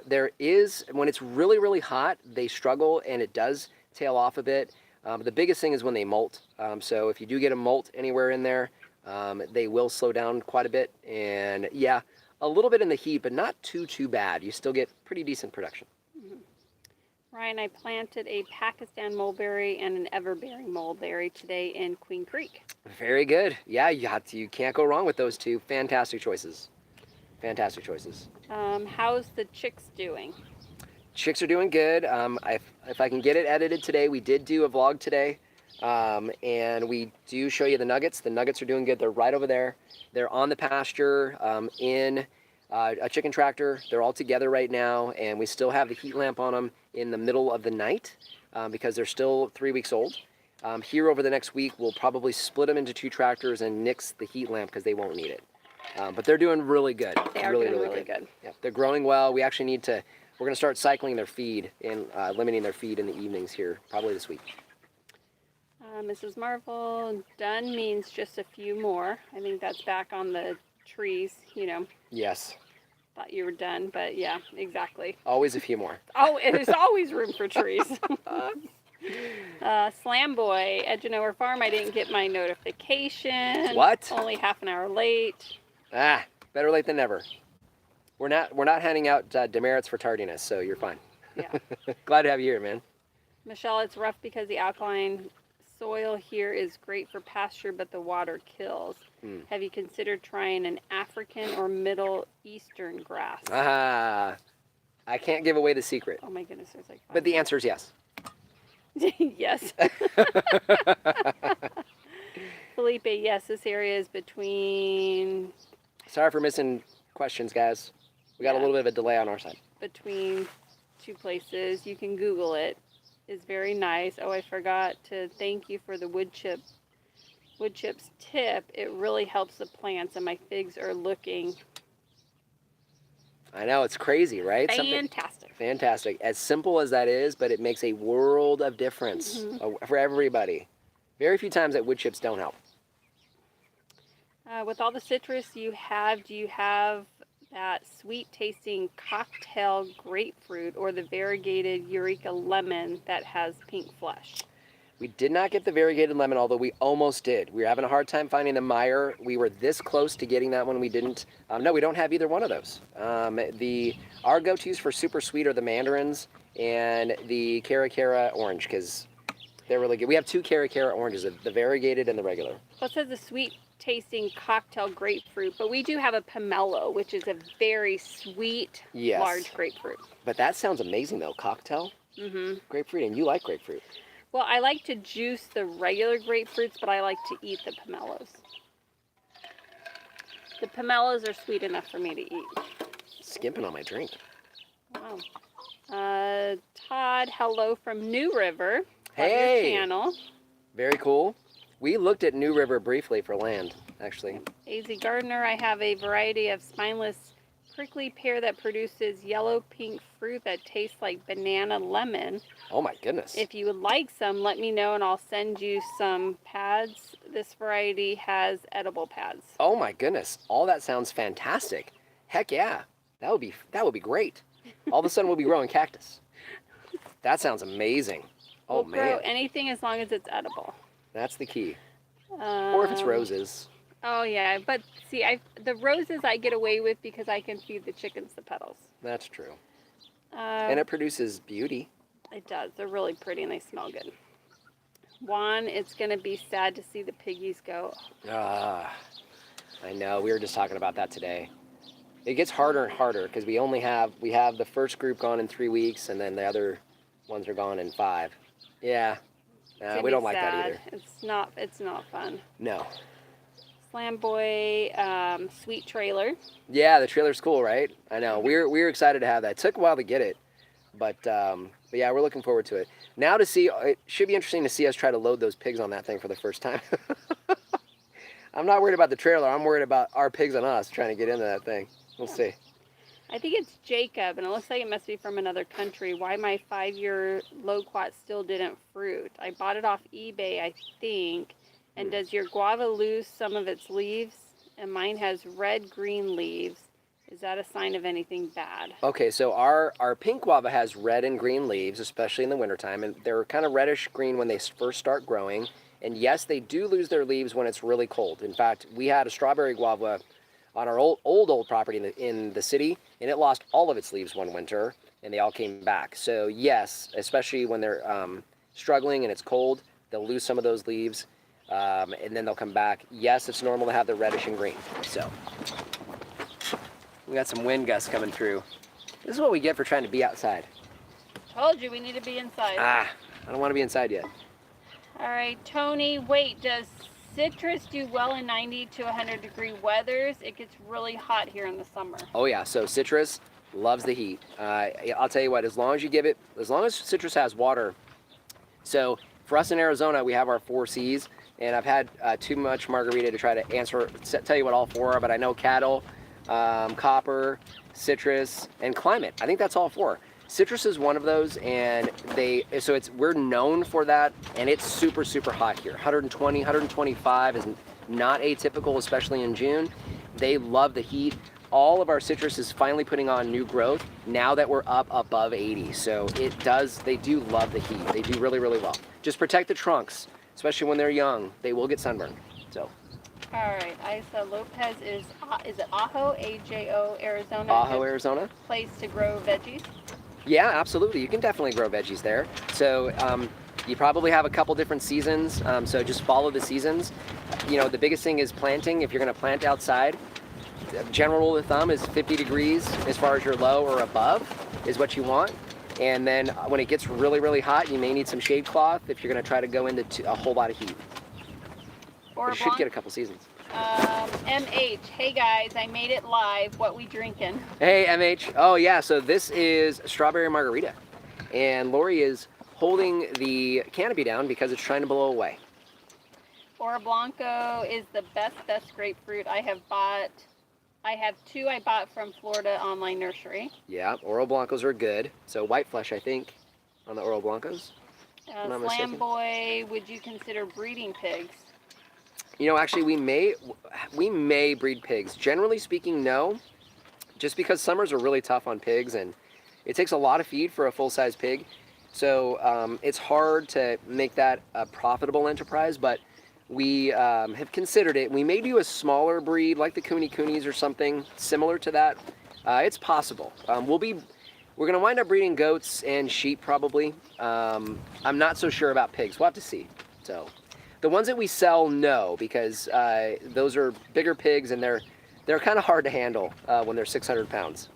There is, when it's really, really hot, they struggle and it does tail off a bit. The biggest thing is when they molt. So if you do get a molt anywhere in there, they will slow down quite a bit. And yeah, a little bit in the heat, but not too bad. You still get pretty decent production. Ryan, I planted a Pakistan mulberry and an everbearing mulberry today in Queen Creek. Very good. Yeah, you can't go wrong with those two. Fantastic choices. Fantastic choices. How's the chicks doing? Chicks are doing good. If I can get it edited today, we did do a vlog today. And we do show you the nuggets. The nuggets are doing good. They're right over there. They're on the pasture in a chicken tractor. They're all together right now, and we still have the heat lamp on them in the middle of the night because they're still 3 weeks old. Here over the next week, we'll probably split them into 2 tractors and nix the heat lamp because they won't need it. But they're doing really good. They are doing really good. Yeah, they're growing well. We actually we're going to start cycling their feed and limiting their feed in the evenings here, probably this week. Mrs. Marvel, done means just a few more. I think that's back on the trees, you know. Yes. Thought you were done, but yeah, exactly. Always a few more. Oh, there's always room for trees. Slam Boy, at Genoa Farm, I didn't get my notification. What? Only half an hour late. Better late than never. We're not handing out demerits for tardiness, so you're fine. Yeah. Glad to have you here, man. Michelle, it's rough because the alkaline soil here is great for pasture, but the water kills. Have you considered trying an African or Middle Eastern grass? I can't give away the secret. Oh my goodness, there's like 5. But the answer is yes. Yes. Felipe, yes, this area is between... Sorry for missing questions, guys. We got a little bit of a delay on our side. Between 2 places. You can Google it. It's very nice. Oh, I forgot to thank you for the wood chips tip. It really helps the plants, and my figs are looking... I know, it's crazy, right? Fantastic. Fantastic. As simple as that is, but it makes a world of difference for everybody. Very few times that wood chips don't help. With all the citrus you have, do you have that sweet-tasting cocktail grapefruit or the variegated Eureka lemon that has pink flesh? We did not get the variegated lemon, although we almost did. We were having a hard time finding the Meyer. We were this close to getting that one. We didn't. No, we don't have either one of those. Our go-tos for super sweet are the mandarins and the Cara orange because they're really good. We have 2 Cara oranges, the variegated and the regular. Well, it says the sweet-tasting cocktail grapefruit, but we do have a pomelo, which is a very sweet, large grapefruit. But that sounds amazing, though. Cocktail grapefruit, and you like grapefruit. Well, I like to juice the regular grapefruits, but I like to eat the pomelos. The pomelos are sweet enough for me to eat. Skimping on my drink. Wow. Todd, hello from New River. Hey. Your channel. Very cool. We looked at New River briefly for land, actually. AZ Gardener, I have a variety of spineless prickly pear that produces yellow-pink fruit that tastes like banana lemon. Oh my goodness. If you would like some, let me know and I'll send you some pads. This variety has edible pads. Oh my goodness. All that sounds fantastic. Heck yeah. That would be great. All of a sudden we'll be growing cactus. That sounds amazing. Oh We'll grow man. anything as long as it's edible. That's the key. Or if it's Um, roses. Oh yeah, but see, the roses I get away with because I can feed the chickens the petals. That's true. And it produces beauty. It does. They're really pretty and they smell good. Juan, it's gonna be sad to see the piggies go. Ah, I know. We were just talking about that today. It gets harder and harder because we have the first group gone in 3 weeks, and then the other ones are gone in 5. Yeah, we don't like that either. It's not fun. No. Slam Boy, sweet trailer. Yeah, the trailer's cool, right? I know. We're excited to have that. It took a while to get it, but yeah, we're looking forward to it. Now to see, it should be interesting to see us try to load those pigs on that thing for the first time. I'm not worried about the trailer. I'm worried about our pigs and us trying to get into that thing. We'll see. I think it's Jacob, and it looks like it must be from another country. Why my 5-year loquat still didn't fruit? I bought it off eBay, I think. And does your guava lose some of its leaves? And mine has red-green leaves. Is that a sign of anything bad? Okay, so our pink guava has red and green leaves, especially in the wintertime, and they're kind of reddish green when they first start growing. And yes, they do lose their leaves when it's really cold. In fact, we had a strawberry guava on our old property in the city, and it lost all of its leaves one winter, and they all came back. So yes, especially when they're struggling and it's cold, they'll lose some of those leaves. And then they'll come back. Yes, it's normal to have the reddish and green. So we got some wind gusts coming through. This is what we get for trying to be outside. Told you we need to be inside. I don't want to be inside yet. All right, Tony, wait, does citrus do well in 90 to 100 degree weathers? It gets really hot here in the summer. Oh yeah, so citrus loves the heat. I'll tell you what, as long as citrus has water. So for us in Arizona, we have our 4 C's. And I've had too much margarita to try to tell you what all 4 are, but I know cattle, copper, citrus, and climate. I think that's all 4. Citrus is one of those, and we're known for that, and it's super, super hot here. 120, 125 is not atypical, especially in June. They love the heat. All of our citrus is finally putting on new growth now that we're up above 80. So they do love the heat. They do really, really well. Just protect the trunks. Especially when they're young, they will get sunburned. So. All right, Isa Lopez is it Ajo, A-J-O, Arizona? Ajo, Arizona. Place to grow veggies? Yeah, absolutely. You can definitely grow veggies there. So you probably have a couple different seasons. So just follow the seasons. You know, the biggest thing is planting. If you're going to plant outside, the general rule of thumb is 50 degrees as far as your low or above is what you want. And then when it gets really, really hot, you may need some shade cloth if you're going to try to go into a whole lot of heat. But you should get a couple seasons. MH, hey guys, I made it live. What we drinking? Hey MH. Oh yeah, so this is strawberry margarita. And Lori is holding the canopy down because it's trying to blow away. Oro Blanco is the best grapefruit I have bought. I have 2 I bought from Florida Online Nursery. Yeah, Oro Blancos are good. So white flesh, I think, on the Oro Blancos. Slam Boy, would you consider breeding pigs? You know, actually, we may breed pigs. Generally speaking, no. Just because summers are really tough on pigs, and it takes a lot of feed for a full-size pig. So it's hard to make that a profitable enterprise, but we have considered it. We may do a smaller breed like the Coonies or something similar to that. It's possible. We're going to wind up breeding goats and sheep probably. I'm not so sure about pigs. We'll have to see. So the ones that we sell, no, because those are bigger pigs and they're kind of hard to handle when they're 600 pounds.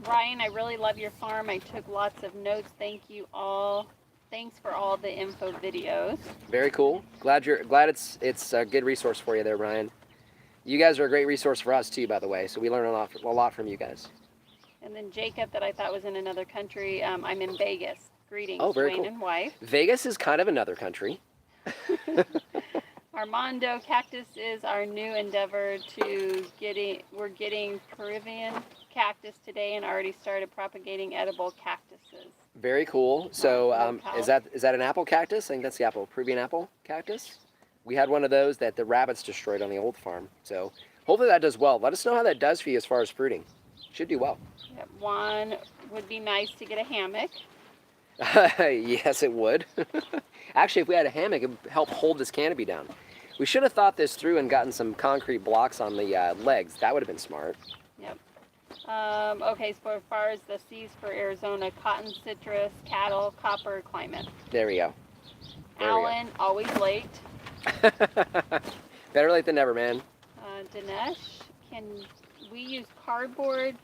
Ryan, I really love your farm. I took lots of notes. Thank you all. Thanks for all the info videos. Very cool. Glad it's a good resource for you there, Ryan. You guys are a great resource for us too, by the way. So we learn a lot from you guys. And then Jacob, that I thought was in another country. I'm in Vegas. Greetings, oh, very Wayne cool. and wife. Vegas is kind of another country. All Armando, cactus is our new endeavor to we're getting Peruvian cactus today and already started propagating edible cactuses. Very cool. So is that an apple cactus? I think that's the apple, Peruvian apple cactus. We had one of those that the rabbits destroyed on the old farm. So hopefully that does well. Let us know how that does for you as far as fruiting. Should do well. Yep. One would be nice to get a hammock. Yes, it would. Actually, if we had a hammock, it would help hold this canopy down. We should have thought this through and gotten some concrete blocks on the legs. That would have been smart. Yep. Okay, so as far as the seeds for Arizona, cotton, citrus, cattle, copper, climate. There we go. Alan, always late. Better late than never, man. Dinesh, can we use cardboard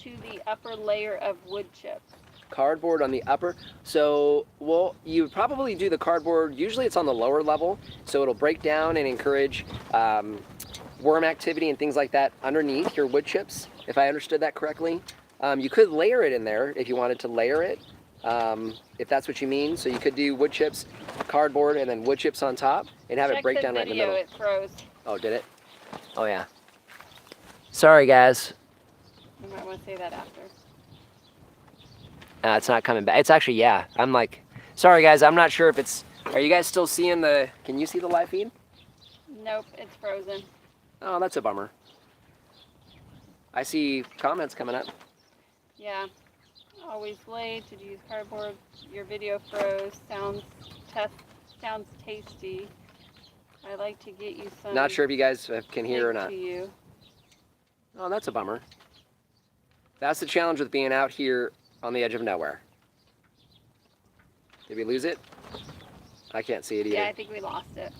to the upper layer of wood chips? Cardboard on the upper. So, well, you would probably do the cardboard. Usually it's on the lower level, so it'll break down and encourage worm activity and things like that underneath your wood chips, if I understood that correctly. You could layer it in there if you wanted to layer it, if that's what you mean. So you could do wood chips, cardboard, and then wood chips on top and have it break down right in the middle. It froze. Oh, did it? Oh, yeah. Sorry, guys. You might want to say that after. It's not coming back. It's actually, yeah. I'm like, sorry, guys. I'm not sure if it's, are you guys still seeing the, can you see the live feed? Nope, it's frozen. Oh, that's a bummer. I see comments coming up. Yeah. Always late. Did you use cardboard? Your video froze. Sounds tasty. I'd like to get you some. Not sure if you guys can hear or not. To you. Oh, that's a bummer. That's the challenge with being out here on the edge of nowhere. Did we lose it? I can't see it either. Yeah, I think we lost it.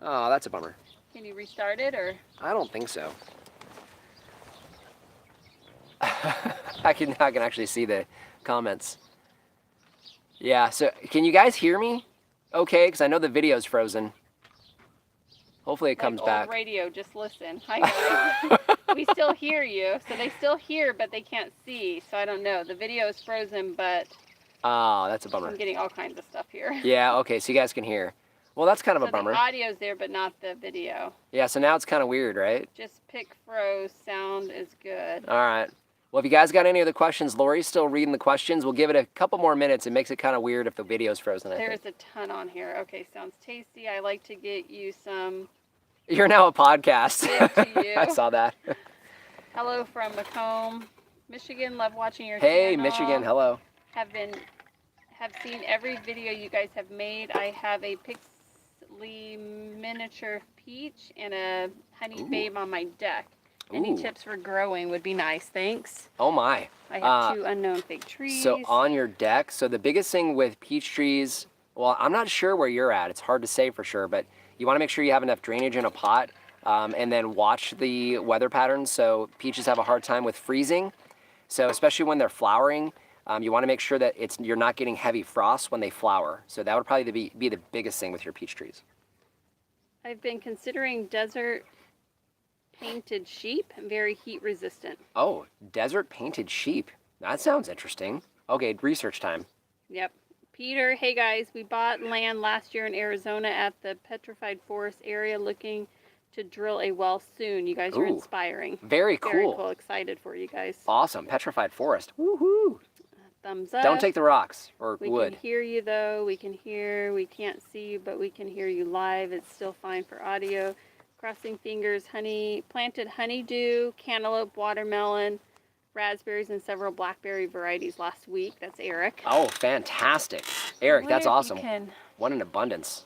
Oh, that's a bummer. Can you restart it or? I don't think so. I can actually see the comments. Yeah, so can you guys hear me okay? Because I know the video's frozen. Hopefully it comes back. Old radio, just listen. Hi guys. We still hear you. So they still hear, but they can't see. So I don't know. The video is frozen, but oh, that's a bummer. I'm getting all kinds of stuff here. Yeah, okay, so you guys can hear. Well, that's kind of so a bummer. The audio's there, but not the video. Yeah, so now it's kind of weird, right? Just pick froze. Sound is good. All right. Well, if you guys got any other questions, Lori's still reading the questions. We'll give it a couple more minutes. It makes it kind of weird if the video's frozen, I think. There's a ton on here. Okay, sounds tasty. I like to get you some. You're now a podcast. To you. I saw that. Hello from Macomb, Michigan. Love watching your Hey, channel. Michigan. Hello. Have seen every video you guys have made. I have a pixely miniature peach and a honey babe on my deck. Any tips for growing would be nice. Thanks. Oh my. I have 2 unknown fig trees. So on your deck, so the biggest thing with peach trees, well, I'm not sure where you're at. It's hard to say for sure, but you want to make sure you have enough drainage in a pot, and then watch the weather patterns. So peaches have a hard time with freezing. So especially when they're flowering, you want to make sure that you're not getting heavy frost when they flower. So that would probably be the biggest thing with your peach trees. I've been considering desert painted sheep, very heat resistant. Oh, desert painted sheep. That sounds interesting. Okay, research time. Yep. Peter, hey guys, we bought land last year in Arizona at the Petrified Forest area looking to drill a well soon. You guys are inspiring. Very cool. Very cool. Excited for you guys. Awesome. Petrified Forest. Woohoo. Thumbs up. Don't take the rocks or wood. We can hear you though. We can't see you, but we can hear you live. It's still fine for audio. Crossing fingers, planted honeydew, cantaloupe, watermelon, raspberries, and several blackberry varieties last week. That's Eric. Oh, fantastic. Eric, that's awesome. Can... What an abundance.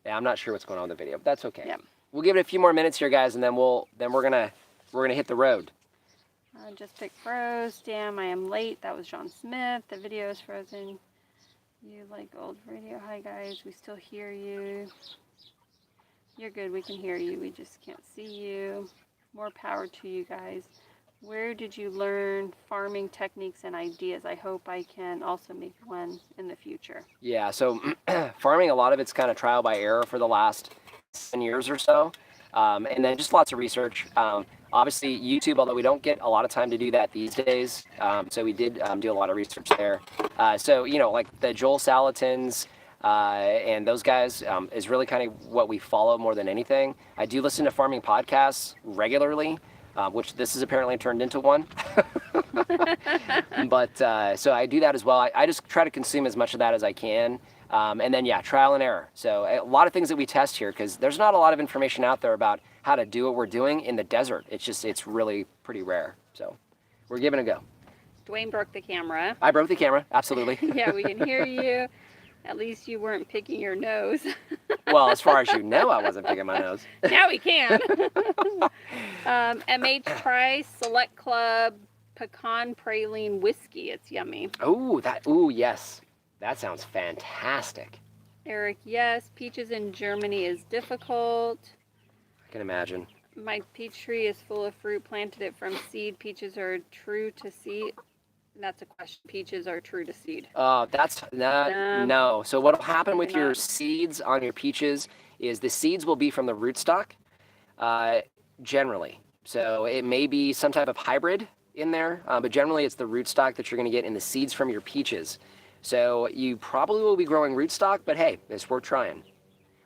Yeah, I'm not sure what's going on with the video, but that's okay. Yep. We'll give it a few more minutes here, guys, and then we're gonna hit the road. Just pick froze. Damn, I am late. That was John Smith. The video is frozen. You like old radio. Hi guys, we still hear you. You're good. We can hear you. We just can't see you. More power to you guys. Where did you learn farming techniques and ideas? I hope I can also make one in the future. Yeah, so farming, a lot of it's kind of trial by error for the last 10 years or so. And then just lots of research. Obviously, YouTube, although we don't get a lot of time to do that these days. So we did do a lot of research there. So, like the Joel Salatins, And those guys is really kind of what we follow more than anything. I do listen to farming podcasts regularly, which this has apparently turned into one. But so I do that as well. I just try to consume as much of that as I can. And then, yeah, trial and error. So a lot of things that we test here, because there's not a lot of information out there about how to do what we're doing in the desert. It's really pretty rare. So we're giving it a go. Dwayne broke the camera. I broke the camera, absolutely. Yeah, we can hear you. At least you weren't picking your nose. Well, as far as you know, I wasn't picking my nose. Now we can. MH Price Select Club Pecan Praline Whiskey. It's yummy. Ooh, yes. That sounds fantastic. Eric, yes. Peaches in Germany is difficult. I can imagine. My peach tree is full of fruit. Planted it from seed. Peaches are true to seed. That's a question. Peaches are true to seed. That's not, no. So what will happen with your seeds on your peaches is the seeds will be from the rootstock, generally. So it may be some type of hybrid in there, but generally it's the rootstock that you're going to get in the seeds from your peaches. So you probably will be growing rootstock, but hey, it's worth trying.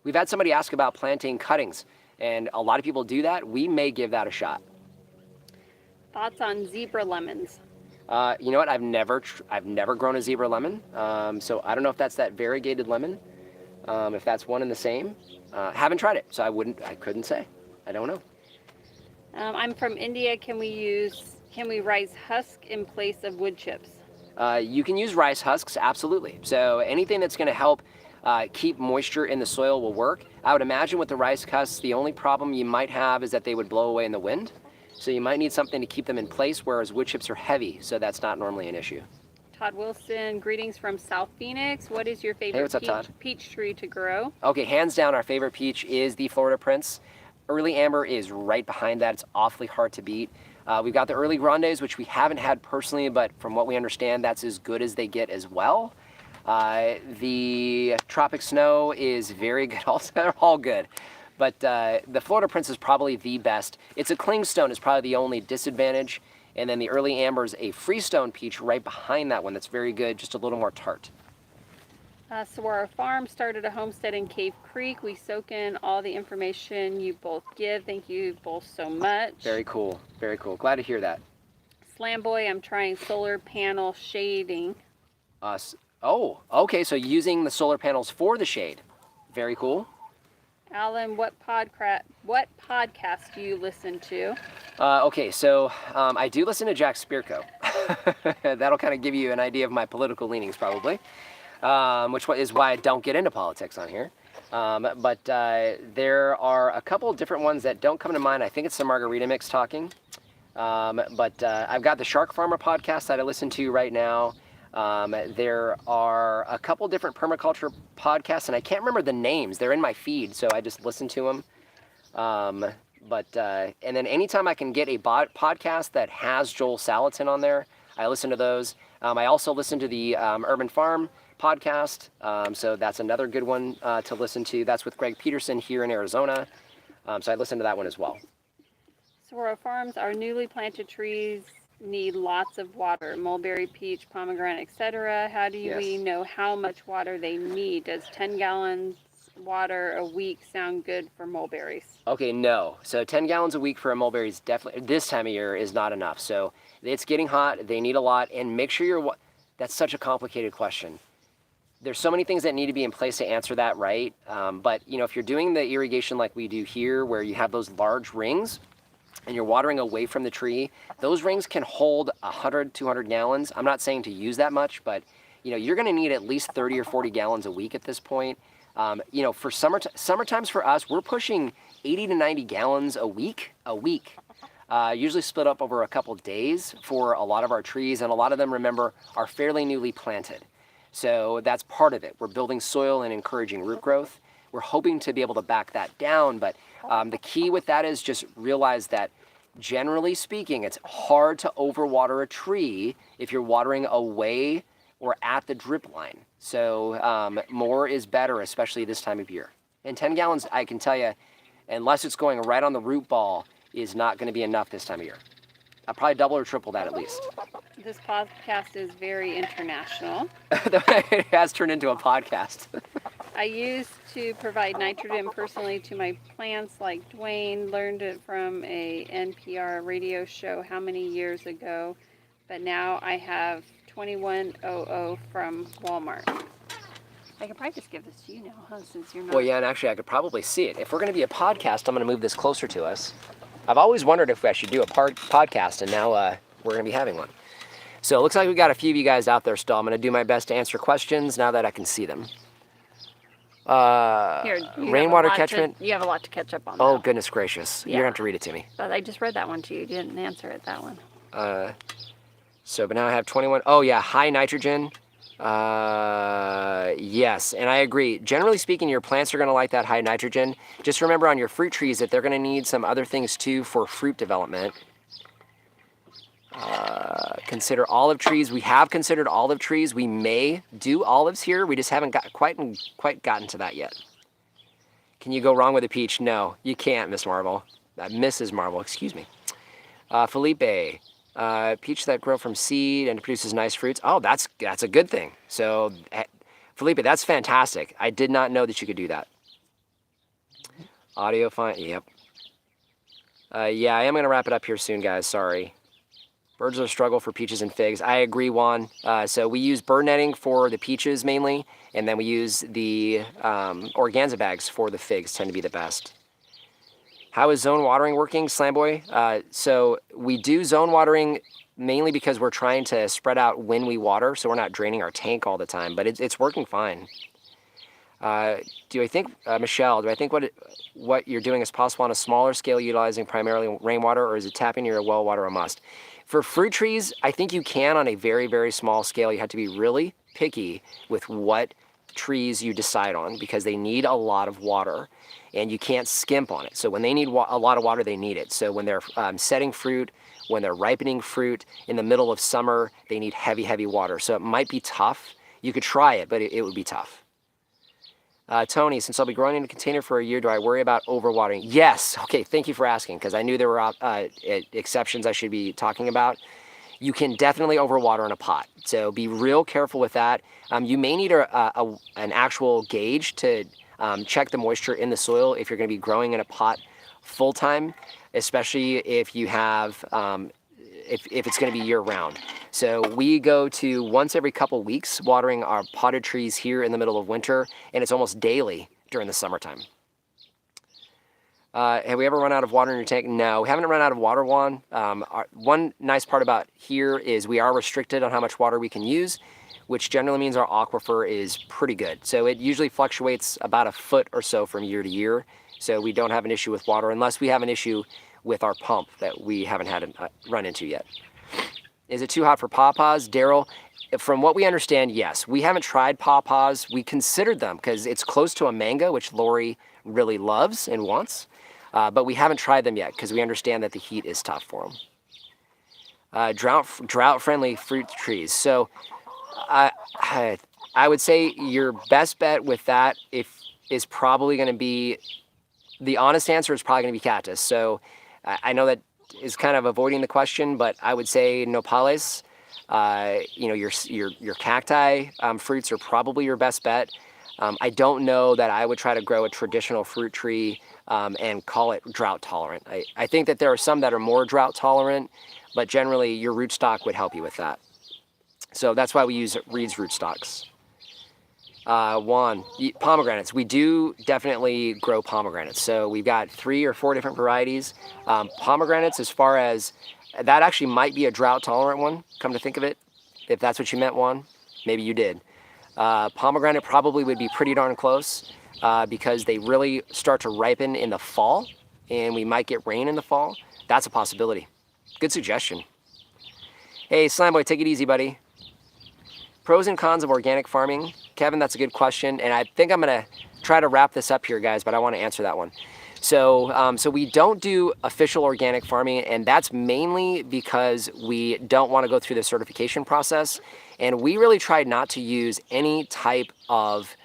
We've had somebody ask about planting cuttings, and a lot of people do that. We may give that a shot. Thoughts on zebra lemons? You know what? I've never grown a zebra lemon, so I don't know if that's that variegated lemon, if that's one and the same. Haven't tried it, so I couldn't say. I don't know. I'm from India. Can we rice husk in place of wood chips? You can use rice husks, absolutely. So anything that's going to help keep moisture in the soil will work. I would imagine with the rice husks, the only problem you might have is that they would blow away in the wind. So you might need something to keep them in place, whereas wood chips are heavy, so that's not normally an issue. Todd Wilson, greetings from South Phoenix. What is your favorite peach tree to grow? Okay, hands down, our favorite peach is the Florida Prince. Early Amber is right behind that. It's awfully hard to beat. We've got the Early Grandes, which we haven't had personally, but from what we understand, that's as good as they get as well. The Tropic Snow is very good also. They're all good. But the Florida Prince is probably the best. It's a clingstone is probably the only disadvantage. And then the Early Amber is a freestone peach right behind that one that's very good, just a little more tart. Saguaro Farm started a homestead in Cave Creek. We soak in all the information you both give. Thank you both so much. Very cool. Very cool. Glad to hear that. Slam Boy, I'm trying solar panel shading. Oh, okay. So using the solar panels for the shade. Very cool. Alan, what podcast do you listen to? Okay, so I do listen to Jack Spirko. That'll kind of give you an idea of my political leanings, probably, which is why I don't get into politics on here. But there are a couple different ones that don't come to mind. I think it's the Margarita Mix talking. But I've got the Shark Farmer podcast that I listen to right now. There are a couple different permaculture podcasts, and I can't remember the names. They're in my feed, so I just listen to them. And then anytime I can get a podcast that has Joel Salatin on there, I listen to those. I also listen to the Urban Farm podcast, so that's another good one to listen to. That's with Greg Peterson here in Arizona, so I listen to that one as well. Saguaro Farms, our newly planted trees need lots of water, mulberry, peach, pomegranate, etc. How do we know how much water they need? Does 10 gallons water a week sound good for mulberries? Okay, no. So 10 gallons a week for a mulberry is definitely, this time of year, is not enough. So it's getting hot, they need a lot, and make sure that's such a complicated question. There's so many things that need to be in place to answer that right. But if you're doing the irrigation like we do here, where you have those large rings, and you're watering away from the tree, those rings can hold 100, 200 gallons. I'm not saying to use that much, but you're going to need at least 30 or 40 gallons a week at this point. For summertimes for us, we're pushing 80 to 90 gallons a week. Usually split up over a couple days for a lot of our trees, and a lot of them, remember, are fairly newly planted. So that's part of it. We're building soil and encouraging root growth. We're hoping to be able to back that down, but the key with that is just realize that generally speaking, it's hard to overwater a tree if you're watering away or at the drip line. So more is better, especially this time of year. And 10 gallons, I can tell you, unless it's going right on the root ball, is not going to be enough this time of year. I'll probably double or triple that at least. This podcast is very international. It has turned into a podcast. I used to provide nitrogen personally to my plants like Dwayne. Learned it from a NPR radio show how many years ago. But now I have 2100 from Walmart. I could probably just give this to you now, huh, since you're not... Well, yeah, and actually I could probably see it. If we're going to be a podcast, I'm going to move this closer to us. I've always wondered if I should do a podcast, and now we're going to be having one. So it looks like we got a few of you guys out there still. I'm going to do my best to answer questions now that I can see them. Here, Rainwater catchment. You have a lot to catch up on. Oh, now. goodness gracious. Yeah. You're going to have to read it to me. But I just read that one to you. You didn't answer it, that one. But now I have 21. Oh, yeah, high nitrogen. Yes, and I agree. Generally speaking, your plants are going to like that high nitrogen. Just remember on your fruit trees that they're going to need some other things too for fruit development. Consider olive trees. We have considered olive trees. We may do olives here. We just haven't quite gotten to that yet. Can you go wrong with a peach? No, you can't, Miss Marvel. Mrs. Marvel, excuse me. Felipe, peach that grow from seed and produces nice fruits. Oh, that's a good thing. So, Felipe, that's fantastic. I did not know that you could do that. Audio fine. Yep. Yeah, I am going to wrap it up here soon, guys. Sorry. Birds are a struggle for peaches and figs. I agree, Juan. So we use bird netting for the peaches mainly, and then we use the organza bags for the figs, tend to be the best. How is zone watering working, Slamboy? So we do zone watering mainly because we're trying to spread out when we water, so we're not draining our tank all the time, but it's working fine. Michelle, do I think what you're doing is possible on a smaller scale utilizing primarily rainwater, or is it tapping your well water a must? For fruit trees, I think you can on a very, very small scale. You have to be really picky with what trees you decide on because they need a lot of water and you can't skimp on it. So when they need a lot of water, they need it. So when they're setting fruit, when they're ripening fruit in the middle of summer, they need heavy, heavy water. So it might be tough. You could try it, but it would be tough. Tony, since I'll be growing in a container for a year, do I worry about overwatering? Yes. Okay, thank you for asking, because I knew there were exceptions I should be talking about. You can definitely overwater in a pot, so be real careful with that. You may need an actual gauge to check the moisture in the soil if you're going to be growing in a pot full-time, especially if you have if it's going to be year-round. So we go to once every couple weeks watering our potted trees here in the middle of winter, and it's almost daily during the summertime. Have we ever run out of water in your tank? No, we haven't run out of water, Juan. One nice part about here is we are restricted on how much water we can use, which generally means our aquifer is pretty good. So it usually fluctuates about a foot or so from year to year. So we don't have an issue with water unless we have an issue with our pump that we haven't had to run into yet. Is it too hot for pawpaws? Daryl, from what we understand, yes. We haven't tried pawpaws. We considered them because it's close to a mango, which Lori really loves and wants. But we haven't tried them yet because we understand that the heat is tough for them. Drought-friendly fruit trees. So I would say your best bet with that is probably going to be, the honest answer is probably going to be cactus. So I know that is kind of avoiding the question, but I would say nopales. Your cacti fruits are probably your best bet. I don't know that I would try to grow a traditional fruit tree and call it drought tolerant. I think that there are some that are more drought tolerant, but generally your rootstock would help you with that. So that's why we use Reed's rootstocks. Juan, pomegranates. We do definitely grow pomegranates. So we've got 3 or 4 different varieties. Pomegranates, as far as, that actually might be a drought tolerant one, come to think of it. If that's what you meant, Juan, maybe you did. Pomegranate probably would be pretty darn close because they really start to ripen in the fall and we might get rain in the fall. That's a possibility. Good suggestion. Hey, Slamboy, take it easy, buddy. Pros and cons of organic farming. Kevin, that's a good question. And I think I'm going to try to wrap this up here, guys, but I want to answer that one. So we don't do official organic farming, and that's mainly because we don't want to go through the certification process. And we really try not to use any type of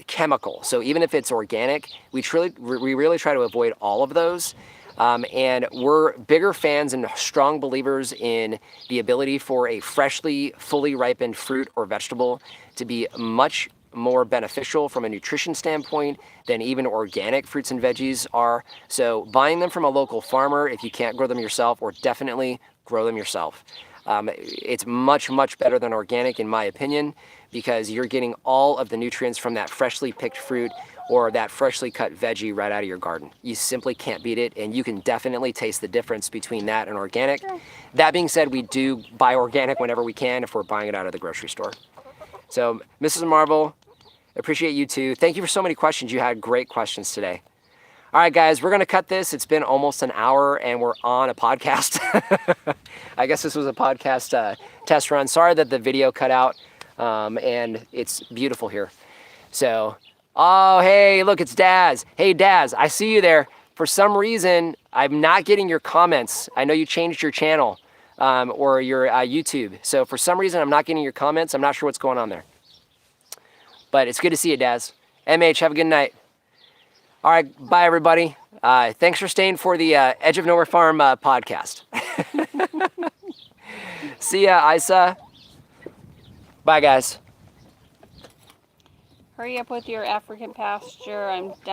chemical. So even if it's organic, we really try to avoid all of those. And we're bigger fans and strong believers in the ability for a freshly, fully ripened fruit or vegetable to be much more beneficial from a nutrition standpoint than even organic fruits and veggies are. So buying them from a local farmer, if you can't grow them yourself, or definitely grow them yourself. It's much, much better than organic in my opinion, because you're getting all of the nutrients from that freshly picked fruit or that freshly cut veggie right out of your garden. You simply can't beat it, and you can definitely taste the difference between that and organic. Sure. That being said, we do buy organic whenever we can if we're buying it out of the grocery store. So, Mrs. Marvel, appreciate you too. Thank you for so many questions. You had great questions today. All right, guys, we're gonna cut this. It's been almost an hour and we're on a podcast. I guess this was a podcast test run. Sorry that the video cut out, and it's beautiful here. So, oh, hey, look, it's Daz. Hey, Daz, I see you there. For some reason, I'm not getting your comments. I know you changed your channel or your YouTube. So for some reason, I'm not getting your comments. I'm not sure what's going on there. But it's good to see you, Daz. MH, have a good night. All right, bye, everybody. Thanks for staying for the Edge of Nowhere Farm podcast. See ya, Isa. Bye, guys. Hurry up with your African pasture. I'm down.